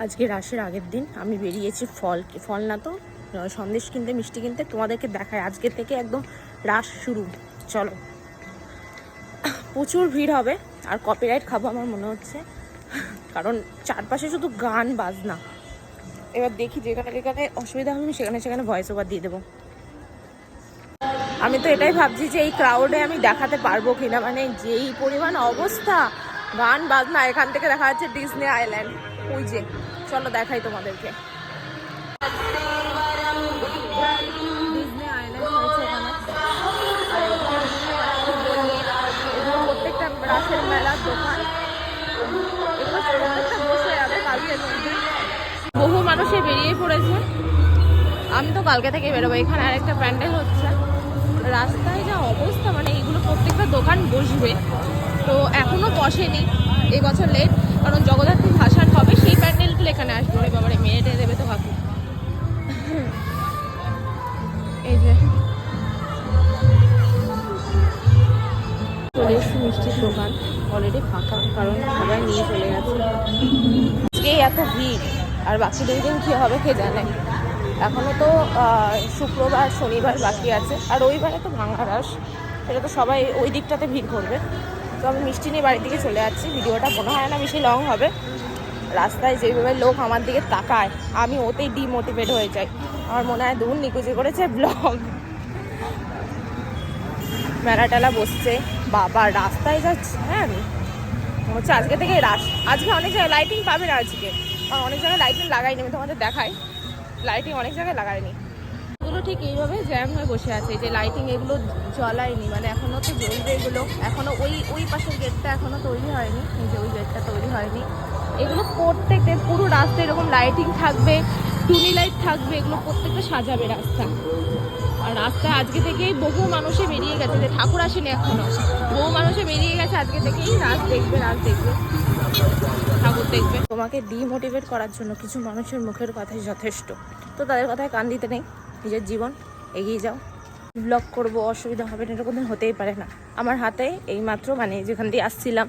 আজকে রাশের আগের দিন আমি বেরিয়েছি ফল না তো সন্দেশ কিনতে, মিষ্টি কিনতে। তোমাদেরকে দেখায় আজকে থেকে একদম রাশ শুরু। চলো, প্রচুর ভিড় হবে আর কপিরাইট খাবো আমার মনে হচ্ছে, কারণ চারপাশে শুধু গান বাজনা। এবার দেখি যেখানে যেখানে অসুবিধা হবে সেখানে সেখানে ভয়েস ওভার দিয়ে দেবো। আমি তো এটাই ভাবছি যে এই ক্রাউডে আমি দেখাতে পারবো কিনা, মানে যেই পরিমাণ অবস্থা, গান বাজনা। এখান থেকে দেখা যাচ্ছে ডিজনি আইল্যান্ড, ওই যে। চলো দেখাই তোমাদেরকে। ডিজনি আইল্যান্ড হয়েছে এখানে, এগুলো প্রত্যেকটা রাসের মেলার দোকান, এগুলো প্রত্যেকটা বসে যাবে কালকের মধ্যে। বহু মানুষে বেরিয়ে পড়েছে, আমি তো কালকে থেকে বেরোবো। এখানে আরেকটা প্যান্ডেল হচ্ছে, রাস্তায় যা অবস্থা, মানে এইগুলো প্রত্যেকটা দোকান বসবে। তো এখনো বসেনি, এই বছর লেট, কারণ জগদ্ধাত্রী ভাসান হবে, সেই প্যান্ডেলগুলো এখানে আসবে। ওরে বাবারে, মেয়েটে দেবে তো কাকু। এই যে চলে এসছি মিষ্টির দোকান, অলরেডি ফাঁকা, কারণ সবাই নিয়ে চলে গেছে। আজকেই এত ভিড়, আর বাকি দিন কী হবে কে জানে। এখনও তো শুক্রবার শনিবার বাকি আছে, আর রবিবারে তো ভাঙা রাস, সেটা তো সবাই ওই দিকটাতে ভিড় করবে। তো আমি মিষ্টি নিয়ে বাড়ির দিকে চলে যাচ্ছি। ভিডিওটা মনে হয় না বেশি লং হবে। রাস্তায় যেভাবে লোক আমার দিকে তাকায়, আমি ওতেই ডিমোটিভেট হয়ে যাই। আমার মনে হয় দূর নিকুচি করেছে ব্লগ। মেলা টেলা বসছে, বাবা রাস্তায় যাচ্ছে। হ্যাঁ, হচ্ছে আজকে থেকে রাস। আজকে অনেক জায়গায় লাইটিং পাবে না আজকে, কারণ অনেক জায়গায় লাইটিং লাগাইনি। আমি তোমাদের দেখাই, লাইটিং অনেক জায়গায় লাগায়নি। এগুলো ঠিক এইভাবে জ্যাম হয়ে বসে আছে, যে লাইটিং এগুলো জ্বলায়নি, মানে এখনও তো জ্বলবে এগুলো। এখনও ওই পাশের গেটটা এখনও তৈরি হয়নি, এই যে ওই গেটটা তৈরি হয়নি। এগুলো প্রত্যেকটা পুরো রাস্তায় এরকম লাইটিং থাকবে, টুনি লাইট থাকবে, এগুলো প্রত্যেকটা সাজাবে রাস্তা। আর রাস্তায় আজকে থেকেই বহু মানুষে বেরিয়ে গেছে, যে ঠাকুর আসেনি এখনো, বহু মানুষে বেরিয়ে গেছে আজকে থেকেই। রাস দেখবে, ঠাকুর দেখবে। তোমাকে ডিমোটিভেট করার জন্য কিছু মানুষের মুখের কথাই যথেষ্ট, তো তাদের কথায় কান দিতে নেই। নিজের জীবন, এগিয়ে যাও। ব্লগ করবো, অসুবিধা হবে না, এরকম দিন হতেই পারে না। আমার হাতে এইমাত্র, মানে যেখান দিয়ে আসছিলাম,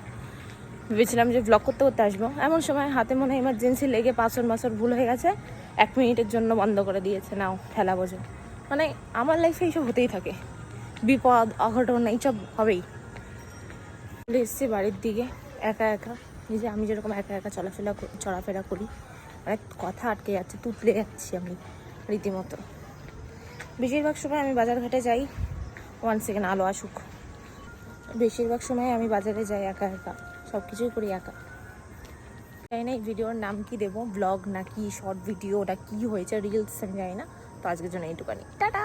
ভেবেছিলাম যে ব্লগ করতে করতে আসবো, এমন সময় হাতে মনে হয় এমার্জেন্সি লেগে পাসওয়ার্ড ভুল হয়ে গেছে, 1 মিনিটের জন্য বন্ধ করে দিয়েছে। নাও খেলা বোঝো। মানে আমার লাইফে এইসব হতেই থাকে, বিপদ অঘটন এইসব হবেই। চলে এসেছি বাড়ির দিকে একা একা। নিজে আমি যেরকম একা একা চলাফেরা করি, অনেক কথা আটকে যাচ্ছে, তুতলে যাচ্ছি আমি রীতিমতো। বেশিরভাগ সময় আমি বাজারঘাটে যাই, 1 সেকেন্ড আলো আসুক। বেশিরভাগ সময় আমি বাজারে যাই একা একা, সব কিছুই করি একা। জানি না এই ভিডিওর নাম কি দেবো, ব্লগ নাকি শর্ট ভিডিও, ওটা কী হয়েছে, রিলস, আমি জানি না। তো আজকের জন্য এইটুকানি, টাটা।